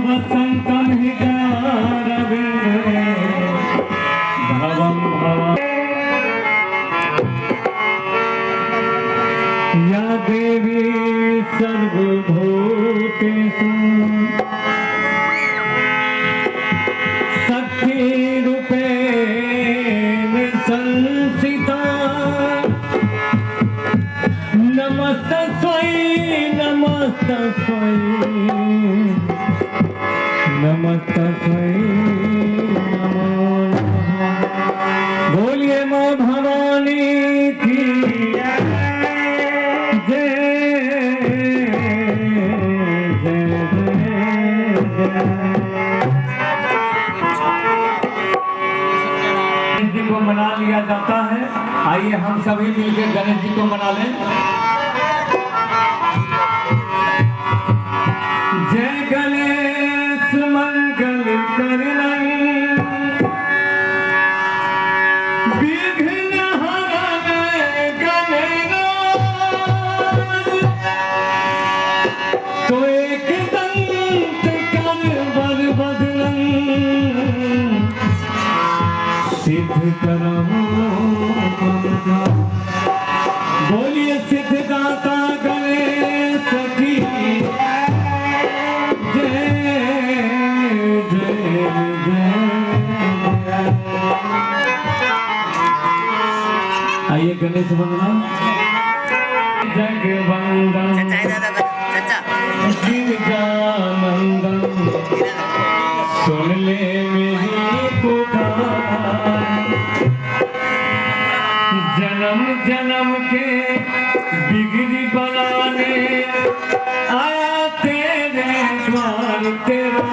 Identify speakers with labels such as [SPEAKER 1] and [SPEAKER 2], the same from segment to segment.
[SPEAKER 1] वसन्तं हृदयारविन्दे भवं भव या देवी सर्वभूतेषु शक्तिरूपेण संस्थिता नमस्तस्यै नमस्तस्यै नमस्तस्यै नमो नमः। बोलिए माँ भवानी की जय जय गणेश जी को मना लिया जाता है। आइए हम सभी मिलकर गणेश जी को मना लें। जय गणेश मंगल करनं विघ्न हरन गणराज तो एक दंत कर बर बदनं सिद्ध करो मम काम। बोलिए सिद्धदाता गणेश की आइए गणेश वंदना। जगवंदन गिरिजानंदन सुन ले मेरी पुकार। जन्म जन्म के बिगड़ी बनाने आया तेरे द्वार तेरा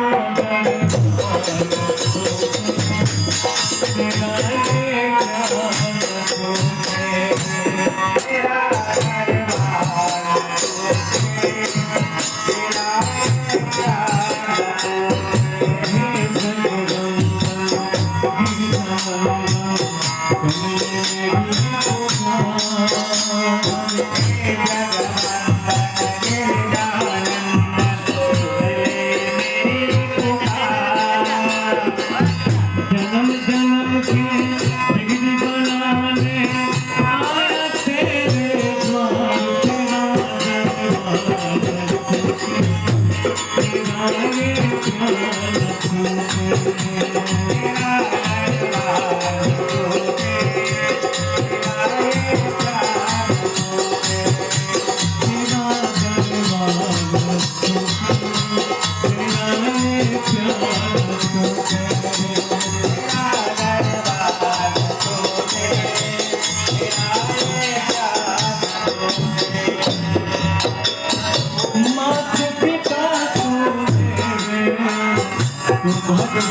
[SPEAKER 1] भाग्य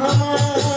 [SPEAKER 1] हमारा